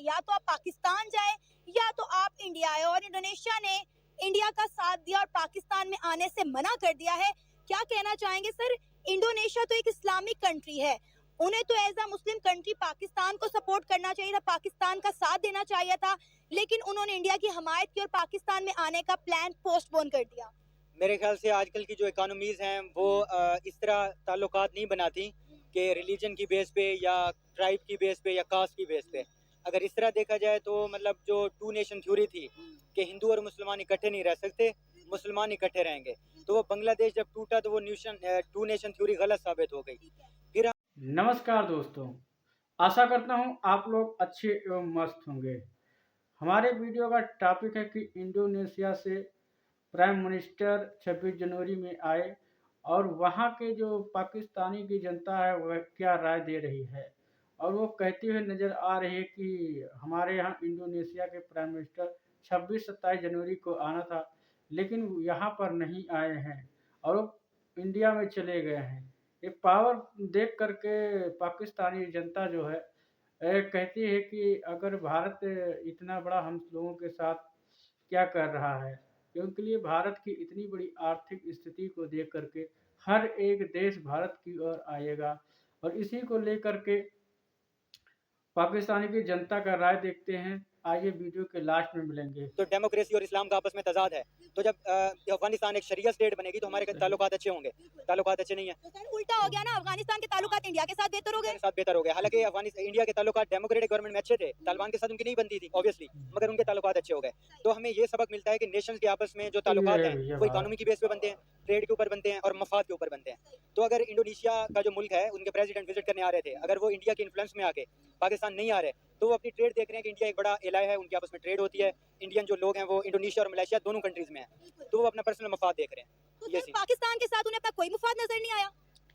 या तो आप पाकिस्तान जाए या तो आप इंडिया आए, और इंडोनेशिया ने इंडिया का साथ दिया और पाकिस्तान में आने से मना कर दिया है। क्या कहना चाहेंगे सर? इंडोनेशिया तो एक इस्लामिक कंट्री है, उन्हें तो as a Muslim country Pakistan को सपोर्ट करना चाहिए था, पाकिस्तान का साथ देना चाहिए था, लेकिन उन्होंने इंडिया की हमायत की और पाकिस्तान में आने का प्लान पोस्टपोन कर दिया। मेरे ख्याल से आजकल की जो इकोनॉमीज हैं वो इस तरह ताल्लुकात नहीं बनाती कि रिलीजन की बेस पे या ट्राइब की बेस पे या कास्ट की बेस पे। अगर इस तरह देखा जाए तो मतलब जो टू नेशन थ्योरी थी कि हिंदू और मुसलमान इकट्ठे नहीं रह सकते, मुसलमान इकट्ठे रहेंगे, तो वो बांग्लादेश जब टूटा तो वो टू नेशन थ्योरी गलत साबित हो गई। फिर नमस्कार दोस्तों, आशा करता हूँ आप लोग अच्छे एवं मस्त होंगे। हमारे वीडियो का टॉपिक है कि इंडोनेशिया से प्राइम मिनिस्टर 26 जनवरी में आए और वहाँ के जो पाकिस्तानी की जनता है वह क्या राय दे रही है, और वो कहती हुई नज़र आ रही है कि हमारे यहाँ इंडोनेशिया के प्राइम मिनिस्टर 26-27 जनवरी को आना था, लेकिन यहाँ पर नहीं आए हैं और वो इंडिया में चले गए हैं। ये पावर देख करके पाकिस्तानी जनता जो है कहती है कि अगर भारत इतना बड़ा हम लोगों के साथ क्या कर रहा है, क्योंकि लिए भारत की इतनी बड़ी आर्थिक स्थिति को देख करके हर एक देश भारत की ओर आएगा, और इसी को लेकर के पाकिस्तानी की जनता का राय देखते हैं। आइए वीडियो के लास्ट में मिलेंगे। तो डेमोक्रेसी और इस्लाम का आपस में तजाद है, तो जब अफगानिस्तान एक शरिया स्टेट बनेगी तो हमारे ताल्लुकात अच्छे होंगे। ताल्लुकात अच्छे नहीं है तो सर उल्टा हो गया ना, अफगानिस्तान के ताल्लुकात इंडिया के साथ बेहतर हो गए। साथ बेहतर हो गया। हालांकि अफगानिस्तान इंडिया के ताल्लुकात डेमोक्रेटिक गवर्नमेंट में अच्छे थे, तालिबान के साथ उनकी नहीं बनती थी ऑब्वियसली, मगर उनके ताल्लुकात अच्छे हो गए। तो हमें ये सबक मिलता है कि नेशंस के आपस में जो ताल्लुकात हैं वो इकोनॉमी की बेस पे बनते हैं, ट्रेड के ऊपर बनते हैं और मफाद के ऊपर बनते हैं। तो अगर इंडोनेशिया का जो मुल्क है उनके प्रेसिडेंट विजिट करने आ रहे थे, अगर वो इंडिया के इन्फ्लुएंस में आके पाकिस्तान नहीं आ रहे तो वो अपनी ट्रेड देख रहे हैं कि इंडिया एक बड़ा एलाय है, उनके आपस में ट्रेड होती है। इंडियन जो लोग हैं वो इंडोनेशिया और मलेशिया दोनों कंट्रीज में हैं, तो वो अपना पर्सनल मफाद देख रहे हैं। तो ये सर सीन पाकिस्तान के साथ उन्हें अपना कोई मुफाद नजर नहीं आया।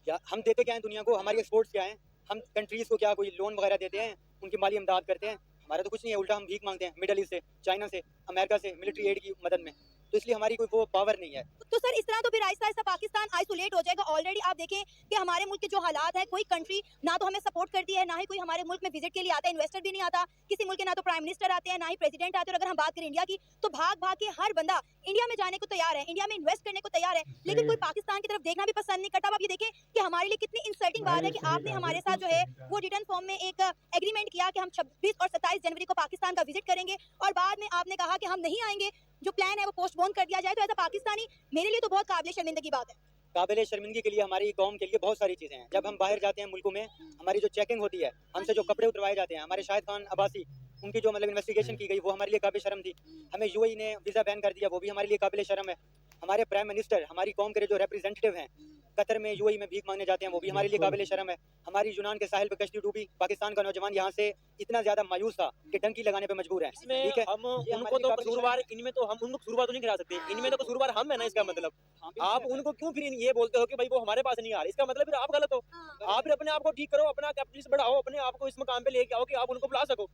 या हम देते क्या है दुनिया को, हमारी एक्सपोर्ट्स क्या हैं, हम कंट्रीज को क्या कोई लोन वगैरह देते हैं, उनकी माली इमदाद करते हैं? हमारा तो कुछ नहीं है, उल्टा हम भीख मांगते हैं मिडल ईस्ट से, चाइना से, अमेरिका से मिलिट्री एड की मदद में। तो इसलिए हमारी कोई वो पावर नहीं है। तो सर इस तरह तो फिर आहिस्ता आहिस्ता पाकिस्तान आइसोलेट हो जाएगा। ऑलरेडी आप देखें कि हमारे मुल्क के जो हालात है, कोई कंट्री ना तो हमें सपोर्ट करती है, ना ही कोई हमारे मुल्क में विजिट के लिए आता है, इन्वेस्टर भी नहीं आता किसी मुल्क के, ना तो प्राइम मिनिस्टर आते हैं, ना ही प्रेसिडेंट आते हैं। और अगर हम बात करें इंडिया की, तो भाग भाग के हर बंदा इंडिया में जाने को तैयार है, इंडिया में इन्वेस्ट करने को तैयार है, लेकिन कोई पाकिस्तान की तरफ देखना भी पसंद नहीं करता। अब आप ये देखें कि हमारे लिए कितनी इंसल्टिंग बात है कि आपने हमारे साथ जो है वो रिटर्न फॉर्म में एक एग्रीमेंट किया कि हम 26 और 27 जनवरी को पाकिस्तान का विजिट करेंगे, और बाद में आपने कहा कि हम नहीं आएंगे, जो प्लान है वो पोस्टपोन कर दिया जाए। तो ऐसा पाकिस्तानी मेरे लिए तो बहुत काबिल शर्मिंदगी बात है। काबिल शर्मिंदगी के लिए हमारी कौम के लिए बहुत सारी चीज़ें हैं। जब हम बाहर जाते हैं मुल्कों में, हमारी जो चेकिंग होती है, हमसे जो कपड़े उतरवाए जाते हैं, हमारे शाहिद खान अब्बासी उनकी जो मतलब इन्वेस्टिगेशन की गई वो हमारे लिए काबिल शर्म थी। हमें यूएई ने वीज़ा बैन कर दिया, वो भी हमारे लिए काबिल शर्म है। हमारे प्राइम मिनिस्टर हमारी कौम के जो रिप्रेजेंटेटिव हैं कतर में, यूएई में भीख मांगने जाते हैं, वो भी हमारे लिए काबिल शर्म है। हमारी यूनान के साहिल पे कश्ती डूबी, पाकिस्तान का नौजवान यहाँ से इतना ज्यादा मायूस था कि डंकी लगाने पे मजबूर है। ठीक है, हम उनको तो कसूरवार, इनमें तो हम उनको कसूरवार तो नहीं करा सकते, इनमें तो कसूरवार हम है ना। इसका मतलब आप उनको क्यों फिर ये बोलते हो कि भाई वो हमारे पास नहीं आ रहे? इसका मतलब फिर आप गलत हो। आप फिर अपने आप को ठीक करो, अपना कैपिटलिस्ट बढ़ाओ, अपने आप को इस मकाम पे लेके आओ कि आप उनको बुला सको।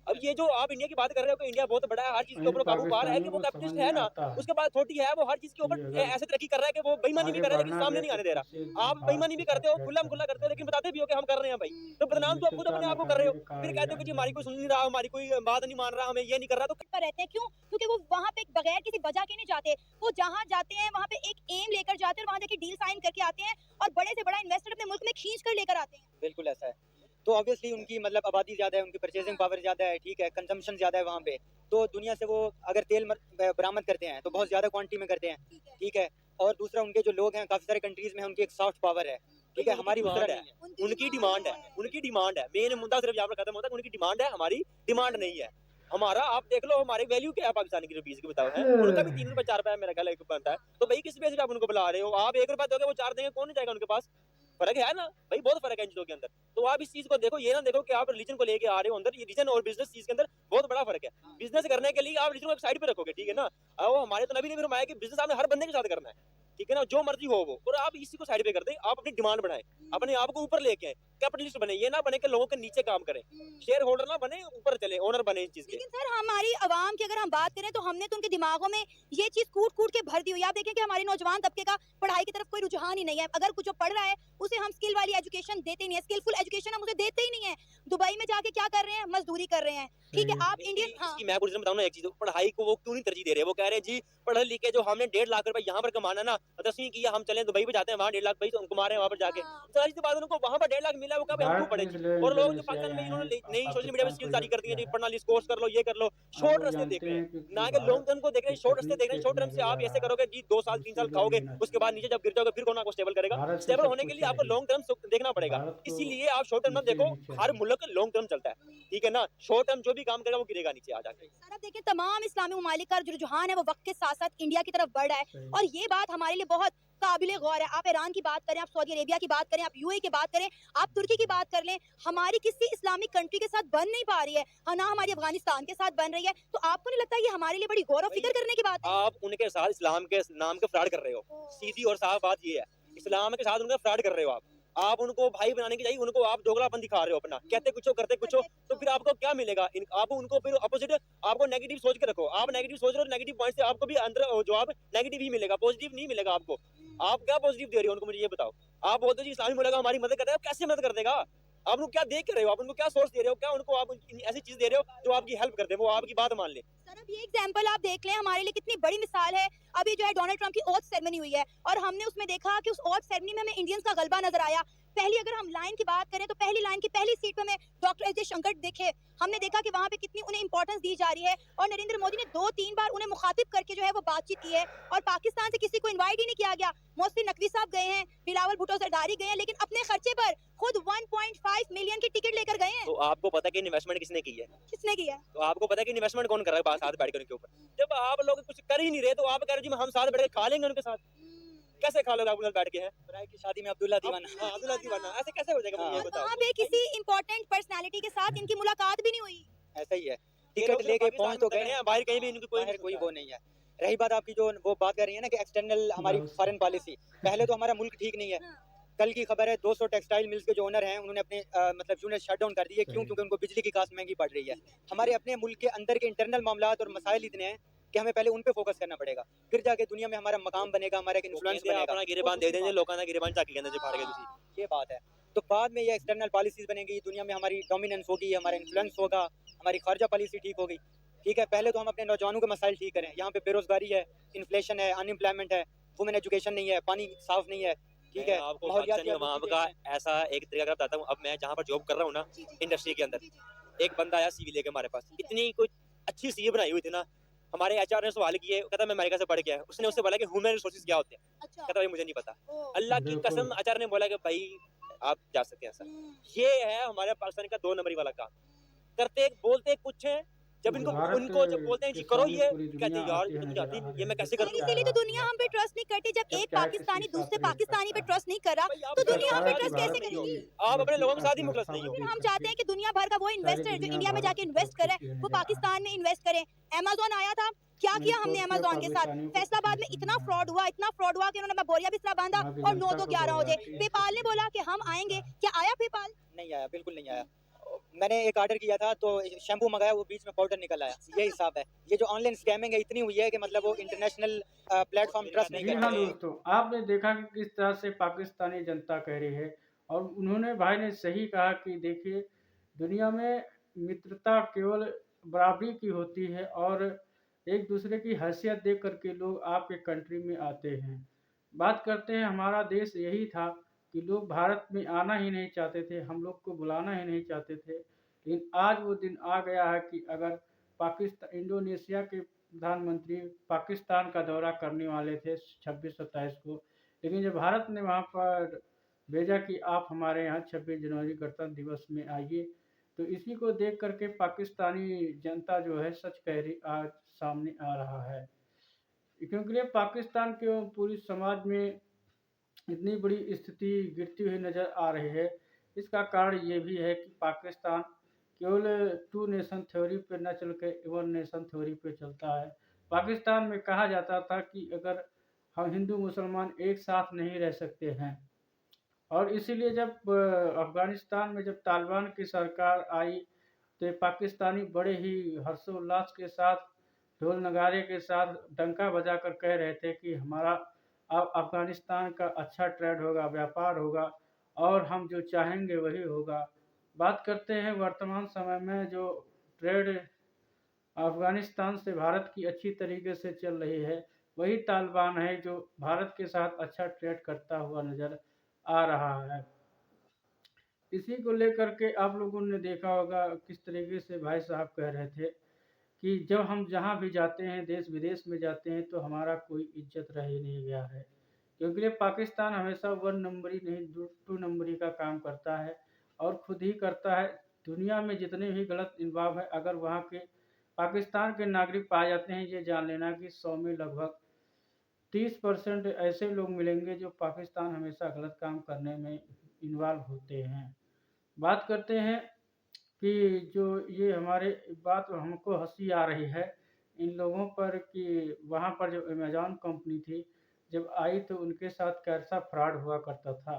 अब ये जो आप इंडिया की बात कर रहे हो कि इंडिया बहुत बड़ा है, हर चीज के ऊपर काबू पा रहा है, कि वो कैपिटलिस्ट है ना, उसके बाद छोटी है, वो हर चीज के ऊपर ऐसे तरक्की कर रहा है कि वो बेईमानी भी कर रहा है लेकिन सामने नहीं आने दे रहा। आप बेईमानी भी करते हो, खुल्ला खुल्ला करते हो, लेकिन बताते भी हो कि हम कर रहे हैं भाई, तो बदनाम तो आप खुद अपने आप को कर रहे हो। फिर कहते हो कि जी हमारी कोई सुन नहीं रहा, हमारी कोई बात नहीं मान रहा, हमें ये नहीं कर रहा। तो पर रहते हैं क्यों? क्योंकि वो वहाँ पे बगैर किसी वजह के नहीं जाते, वो जहाँ जाते हैं वहाँ पे एक एम लेकर जाते हैं और वहाँ जाके डील साइन करके आते हैं, और बड़े से बड़ा इन्वेस्टर अपने मुल्क में खींच कर लेकर आते हैं। बिल्कुल ऐसा है। तो ऑब्वियसली उनकी मतलब आबादी ज़्यादा है, उनकी परचेजिंग पावर ज़्यादा है, ठीक है, कंजम्पशन ज़्यादा है वहाँ पे। तो दुनिया से वो अगर तेल बरामद करते हैं तो बहुत ज़्यादा क्वांटिटी में करते हैं, ठीक है। और दूसरा उनके जो लोग हैं काफ़ी सारे कंट्रीज़ में उनकी एक सॉफ्ट पावर है, ठीक है, हमारी उस तरह नहीं है। उनकी डिमांड है, उनकी डिमांड है। मेन मुद्दा सिर्फ यहाँ पर खत्म होता है, उनकी डिमांड है, हमारी डिमांड नहीं है। हमारा आप देख लो, हमारी वैल्यू क्या है पाकिस्तानी की रुपीस की, बताओ है। उनका भी 3 रुपए 4 रुपए मेरा ख्याल बनता है। तो भाई किस बेस पे आप उनको बुला रहे हो? आप 1 रुपया दोगे, वो 4 देंगे, कौन नहीं जाएगा उनके पास? फर्क है ना भाई, बहुत फर्क है इन चीजों के अंदर। तो आप इस चीज को देखो, ये ना देखो कि आप रिलीजन को लेके आ रहे हो अंदर। ये रिलीजन और बिजनेस चीज के अंदर बहुत बड़ा फर्क है। बिजनेस करने के लिए आप रिलीजन को एक साइड पे रखोगे, ठीक है ना। अब हमारे तो नबी ने भी फरमाया कि बिजनेस आपने हर बंदे के साथ करना है। ठीक है ना, जो मर्जी हो वो, और आप इसी को साइड पे कर दें, आप अपनी डिमांड बढ़ाएं, अपने आप को ऊपर लेके आए, कैपिटलिस्ट बने, ये ना बने कि लोगों के नीचे काम करें, शेयर होल्डर ना बने, ऊपर चले, ओनर बने इस चीज के। लेकिन सर हमारी आवाम की अगर हम बात करें तो हमने तो उनके दिमागों में ये चीज कूट कूट के भर दी हुई है। आप देखें कि हमारे नौजवान तबके का पढ़ाई की तरफ कोई रुझान ही नहीं है। अगर कुछ जो पढ़ रहा है उसे हम स्किल वाली एजुकेशन देते ही नहीं है, स्किलफुल एजुकेशन हम उसे देते ही नहीं है। दुबई में जाके क्या कर रहे हैं, मजदूरी कर रहे हैं। ठीक है, आप इंडियन, हाँ इसकी मैं कुछ बताऊं ना, एक चीज, पढ़ाई को वो क्यों नहीं तरजीह दे रहे, वो कह रहे हैं जी पढ़े लिखे जो हमने 1.5 लाख रुपए यहाँ पर कमाना ना, 10वीं किया, हम चले दुबई पे जाते हैं, वहाँ 1.5 लाख भाई कमा रहे हैं वहाँ पर जाके, हाँ। सारी सी बात, उनको वहाँ पर 1.5 लाख मिला, वो कब हम क्यों भारत पढ़े में जी। इसलिए और लोग जो इंडोनेशिया पाकिस्तान में आए इन्होंने हैं, नई सोशल मीडिया पे पाकिस्तान स्किल को जारी ये कर दी है जी, किया है। पढ़ना कोर्स कर लो, ये कर लो, आप शॉर्ट लोग रास्ते देख जानते रहे हैं हैं, कि ना कि लॉन्ग टर्म को देख रहे हैं, शॉर्ट रास्ते तकनीक देख रहे हैं, शॉर्ट टर्म क्षेत्र से में आप जा ऐसे रहा है, करोगे जी 2 साल 3 जिससे साल लोग खाओगे, लेना उसके बाद चाहते नीचे हैं। जब गिर जाओगे फिर कोना को स्टेबल करेगा, भारत से स्टेबल सब होने के कुछ लिए आपको चाहिए, लॉन्ग टर्म देखना पड़ेगा, भारत को इसीलिए आप शॉर्ट टर्म मत नीचे देखो, नहीं हर चाहिए। मुल्क लॉन्ग टर्म चलता है, ठीक है ना, शॉर्ट टर्म जो भी काम करेगा वो गिरेगा नीचे आ जाके। सर अब देखिए तमाम इस्लामी ममालिक का जो रुझान है वो वक्त के साथ साथ इंडिया की तरफ बढ़ रहा है सही। और ये बात हमारे लिए बहुत काबिले गौर है। आप ईरान की बात करें, आप सऊदी अरेबिया की बात करें, आप यूएई की बात करें, आप तुर्की की बात कर लें, हमारी किसी इस्लामिक कंट्री के साथ बन नहीं पा रही है, हाँ, ना हमारी अफगानिस्तान के साथ बन रही है। तो आपको नहीं लगता ये हमारे लिए बड़ी गौर और फिक्र करने की बात है? आप उनके साथ इस्लाम के नाम के फ्रॉड कर रहे हो, सीधी और साफ बात ये है, इस्लाम के साथ उनका फ्रॉड कर रहे हो आप उनको भाई बनाने की चाहिए, उनको आप दोगलापन दिखा रहे हो अपना, कहते कुछ हो करते कुछ हो, तो फिर आपको क्या मिलेगा, आप उनको फिर अपोजिट, आपको नेगेटिव सोच के रखो, आप नेगेटिव सोच रहे हो, नेगेटिव पॉइंट से आपको भी अंदर जवाब नेगेटिव ही मिलेगा, पॉजिटिव नहीं मिलेगा आपको। आप क्या पॉजिटिव दे रहे हो उनको, मुझे ये बताओ। आप बोलते हो जी इस्लामी मुल्क हमारी मदद कर रहा है, कैसे मदद कर देगा, आप उनको क्या देख रहे हो, आप उनको क्या सोर्स दे रहे हो, क्या उनको आप ऐसी चीज दे रहे हो जो आपकी हेल्प कर दे, वो आपकी बात मान ले। सर अब ये एग्जांपल आप देख लें, हमारे लिए कितनी बड़ी मिसाल है। अभी जो है डोनाल्ड ट्रंप की ओथ सेरेमनी हुई है और हमने उसमें देखा कि उस ओथ सेरेमनी में हमें इंडियंस का गलबा नजर आया। पहली अगर हम लाइन की बात करें तो पहली लाइन की पहली सीट पे हमें डॉक्टर एस जयशंकर देखे, हमने देखा कि वहाँ पे कितनी उन्हें इंपॉर्टेंस दी जा रही है और नरेंद्र मोदी ने 2-3 बार उन्हें मुखातिब करके जो है वो बातचीत की है और पाकिस्तान से किसी को इनवाइट ही नहीं किया गया। मोहसिन नकवी साहब गए हैं, बिलावल भुट्टो जरदारी गए हैं, लेकिन अपने खर्चे पर खुद 1.5 मिलियन की टिकट लेकर गए हैं। तो आपको पता है कि इन्वेस्टमेंट किसने की है, किसने किया? तो आपको पता है कि इन्वेस्टमेंट कौन कर रहा है बात साथ बैठ कर उनके ऊपर, जब आप लोग कुछ कर ही नहीं रहे तो आप कह रहे हो जी हम साथ बैठ के खा लेंगे उनके साथ, कैसे खा लोगे आप उनके साथ बैठ के हैं, भाई की शादी में अब्दुल्ला दीवाना। हाँ, अब्दुल्ला दीवाना, ऐसे कैसे हो जाएगा, मुझे ये और बताओ। वहाँ पे किसी इंपॉर्टेंट पर्सनालिटी के साथ इनकी मुलाकात भी नहीं हुई। ऐसा ही है, ये लोग टिकट सिर्फ लेके पाकिस्तान पहुंच में तो तगड़े गए, हैं, बाहर कहीं भी इनकी कोई बाहर कोई नहीं वो नहीं है। रही बात आपकी जो वो बात कर रही है ना कि एक्सटर्नल हमारी फॉरेन पॉलिसी, पहले तो हमारा मुल्क ठीक नहीं है। कल की खबर है 200 टेक्सटाइल मिल्स के जो ओनर हैं उन्होंने अपने मतलब यूनिट शट डाउन कर दी है, क्यों? सही। क्योंकि उनको बिजली की कास्ट महंगी पड़ रही है। हमारे अपने मुल्क के अंदर के इंटरनल मामलात और मसाइल इतने हैं कि हमें पहले उन पे फोकस करना पड़ेगा, फिर जाके दुनिया में हमारा मकाम बनेगा, हमारा एक इन्फ्लुएंस कहते हैं बनेगा। अपना गिरेबान दे देंगे, लोगों ने गिरेबान चाकी कहते हैं फाड़ के तुसी। हाँ, ये बात है। तो बाद में ये एक्सटर्नल पॉलिसीज बनेगी, दुनिया में हमारी डोमिनेंस होगी, हमारा इन्फ्लुएंस होगा, हमारी खारजा पॉलिसी ठीक होगी। ठीक है, पहले तो हम अपने नौजवानों के मसाइल ठीक करें। यहाँ पे बेरोजगारी है, इन्फ्लेशन है, अनएम्प्लॉयमेंट है, वुमेन एजुकेशन नहीं है, पानी साफ नहीं है, ठीक है, आपको माहौलियाती पाकिस्तानी वहाँ का ऐसा एक तरीका बताता हूँ, अब मैं जहाँ पर जॉब कर रहा हूँ ना इंडस्ट्री के अंदर, एक बंदा आया सीवी लेके हमारे पास, इतनी कोई अच्छी सीवी बनाई हुई थी ना, हमारे एचआर ने सवाल किए, कहता मैं अमेरिका से पढ़ के आया, उसने उससे बोला कि ह्यूमन रिसोर्सेज क्या होते हैं, अच्छा। कहता भाई मुझे नहीं पता, अल्लाह की बिल्कुल। कसम एचआर ने बोला कि भाई आप जा सकते हैं सर। ये है हमारे पाकिस्तान का 2 नंबरी वाला काम, करते बोलते कुछ है, जब इनको भारत उनको जब बोलते हैं जी के करो सामने ये, पूरी कहते दुनिया हैं यार आती है, इतनी नजर जाती आ ये मैं रही कैसे है। और करूँ। इसीलिए तो दुनिया हम पे ट्रस्ट नहीं करती। जब जब एक क्या पाकिस्तानी किसी दूसरे साथ पाकिस्तानी पे करता है। ट्रस्ट नहीं कर रहा भाई आप तो अपने दुनिया हम लोगों पे के ट्रस्ट साथ कैसे नहीं करेगी? हो, आप अपने लोगों के साथ ही मुखलस नहीं हो। फिर हम चाहते हैं कि दुनिया भर का वो इन्वेस्टर जो इंडिया में जाके इन्वेस्ट करे वो पाकिस्तान में इन्वेस्ट करे। अमेज़न आया था, क्या किया हमने अमेज़न के साथ? फैसलाबाद में इतना फ्रॉड हुआ कि उन्होंने बोरिया बिस्तरा बांधा और 9 तो 11 हो जाए। पेपाल ने बोला कि हम आएंगे, क्या आया पेपाल? नहीं आया, बिल्कुल नहीं आया। मैंने एक ऑर्डर किया था तो शैम्पू मंगाया, वो बीच में पाउडर निकल आया। ये हिसाब है। ये जो ऑनलाइन स्कैमिंग है इतनी हुई है कि मतलब वो इंटरनेशनल प्लेटफॉर्म ट्रस्ट नहीं जी हाँ करते। दोस्तों, आपने देखा कि किस तरह से पाकिस्तानी जनता कह रही है और उन्होंने भाई ने सही कहा कि देखिए दुनिया में मित्रता केवल बराबरी की होती है और एक दूसरे की हैसियत देख करके लोग आपके कंट्री में आते हैं। बात करते हैं हमारा देश यही था कि लोग भारत में आना ही नहीं चाहते थे, हम लोग को बुलाना ही नहीं चाहते थे, लेकिन आज वो दिन आ गया है कि अगर पाकिस्तान इंडोनेशिया के प्रधानमंत्री पाकिस्तान का दौरा करने वाले थे 26-27 को, लेकिन जब भारत ने वहाँ पर भेजा कि आप हमारे यहाँ 26 जनवरी गणतंत्र दिवस में आइए, तो इसी को देख करके पाकिस्तानी जनता जो है सच कह रही आज सामने आ रहा है, क्योंकि पाकिस्तान के पूरी समाज में इतनी बड़ी स्थिति गिरती हुई नज़र आ रही है। इसका कारण ये भी है कि पाकिस्तान केवल टू नेशन थ्योरी पे न चल के वन नेशन थ्योरी पे चलता है। पाकिस्तान में कहा जाता था कि अगर हम हिंदू मुसलमान एक साथ नहीं रह सकते हैं। और इसीलिए जब अफ़गानिस्तान में जब तालिबान की सरकार आई, तो ये पाकिस्तानी बड़े ही हर्षोल्लास के साथ, ढोल नगाड़े के साथ डंका बजाकर कह रहे थे कि हमारा अब अफ़गानिस्तान का अच्छा ट्रेड होगा, व्यापार होगा और हम जो चाहेंगे वही होगा। बात करते हैं वर्तमान समय में जो ट्रेड अफ़गानिस्तान से भारत की अच्छी तरीके से चल रही है, वही तालिबान है जो भारत के साथ अच्छा ट्रेड करता हुआ नज़र आ रहा है। इसी को लेकर के आप लोगों ने देखा होगा किस तरीके से भाई साहब कह रहे थे कि जब हम जहाँ भी जाते हैं, देश-विदेश में जाते हैं, तो हमारा कोई इज़्ज़त रह ही नहीं गया है। क्योंकि ये पाकिस्तान हमेशा 1 नंबरी नहीं 2 नंबरी का काम करता है और खुद ही करता है। दुनिया में जितने भी गलत इन्वॉल्व है, अगर वहाँ के पाकिस्तान के नागरिक पाए जाते हैं, ये जान लेना कि 100 में लगभग 30% ऐसे लोग मिलेंगे जो पाकिस्तान हमेशा गलत काम करने में इन्वॉल्व होते हैं। बात करते हैं कि जो ये हमारे बात हमको हँसी आ रही है इन लोगों पर कि वहाँ पर जो अमेज़न कंपनी थी, जब आई तो उनके साथ कैसा फ्रॉड हुआ करता था।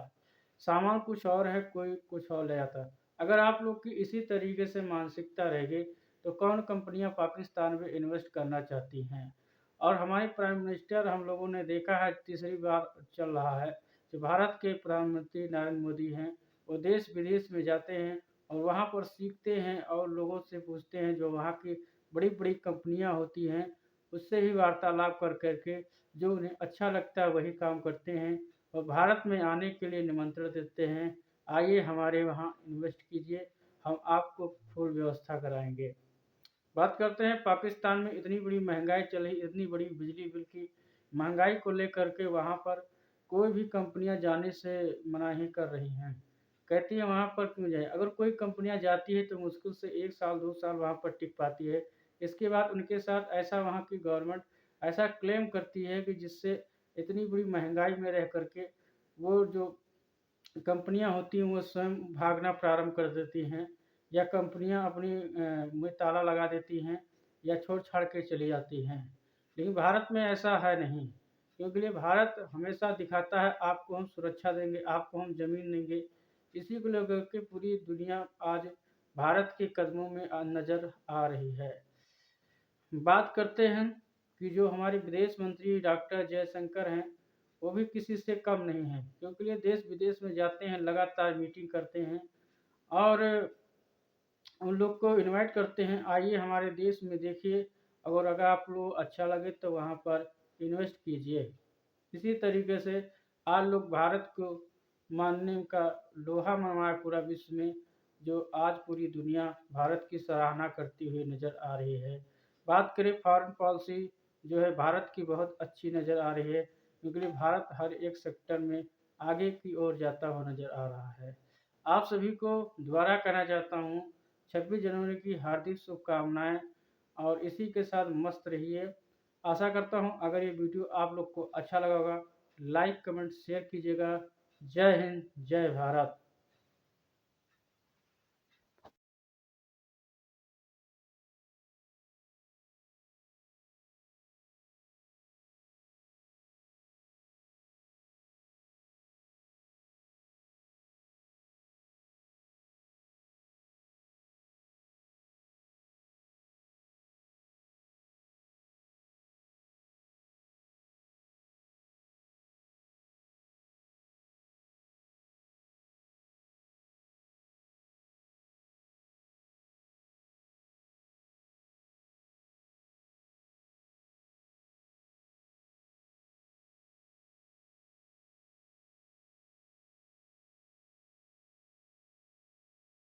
सामान कुछ और है, कोई कुछ और ले आता। अगर आप लोग की इसी तरीके से मानसिकता रहेगी, तो कौन कंपनियाँ पाकिस्तान में इन्वेस्ट करना चाहती हैं? और हमारे प्राइम मिनिस्टर हम लोगों ने देखा है तीसरी बार चल रहा है, जो भारत के प्रधानमंत्री नरेंद्र मोदी हैं, वो देश-विदेश में जाते हैं और वहाँ पर सीखते हैं और लोगों से पूछते हैं, जो वहाँ की बड़ी-बड़ी कंपनियाँ होती हैं, उससे भी वार्तालाप कर के जो उन्हें अच्छा लगता है वही काम करते हैं और भारत में आने के लिए निमंत्रण देते हैं, आइए हमारे वहाँ इन्वेस्ट कीजिए, हम आपको फुल व्यवस्था कराएँगे। बात करते हैं पाकिस्तान में इतनी बड़ी महँगाई चल रही, इतनी बड़ी बिजली बिल की महँगाई को लेकर के वहाँ पर कोई भी कंपनियाँ जाने से मनाही कर रही हैं। कहती हैं वहाँ पर क्यों जाएँ? अगर कोई कंपनियाँ जाती है तो मुश्किल से 1 साल 2 साल वहाँ पर टिक पाती है। इसके बाद उनके साथ ऐसा वहाँ की गवर्नमेंट ऐसा क्लेम करती है कि जिससे इतनी बड़ी महँगाई में रह कर के वो जो कंपनियाँ होती हैं वो स्वयं भागना प्रारंभ कर देती हैं या कंपनियाँ अपनी में ताला लगा देती हैं या छोड़-छाड़ के चली जाती हैं। लेकिन भारत में ऐसा है नहीं, क्योंकि ये भारत हमेशा दिखाता है आपको हम सुरक्षा देंगे, आपको हम ज़मीन देंगे। इसी को लेकर के पूरी दुनिया आज भारत के कदमों में नज़र आ रही है। बात करते हैं कि जो हमारे विदेश मंत्री डॉक्टर जयशंकर हैं, वो भी किसी से कम नहीं हैं, क्योंकि ये देश-विदेश में जाते हैं, लगातार मीटिंग करते हैं और उन लोग को इनवाइट करते हैं, आइए हमारे देश में देखिए और अगर आप लोग अच्छा लगे तो वहाँ पर इन्वेस्ट कीजिए। इसी तरीके से आज लोग भारत को मानने का लोहा मनवाया पूरा विश्व में, जो आज पूरी दुनिया भारत की सराहना करती हुई नज़र आ रही है। बात करें फॉरेन पॉलिसी जो है भारत की बहुत अच्छी नज़र आ रही है, क्योंकि भारत हर एक सेक्टर में आगे की ओर जाता हुआ नज़र आ रहा है। आप सभी को दोबारा कहना चाहता हूँ 26 जनवरी की हार्दिक शुभकामनाएँ और इसी के साथ मस्त रहिए। आशा करता हूँ अगर ये वीडियो आप लोग को अच्छा लगा होगा, लाइक, कमेंट, शेयर कीजिएगा। जय हिंद, जय भारत।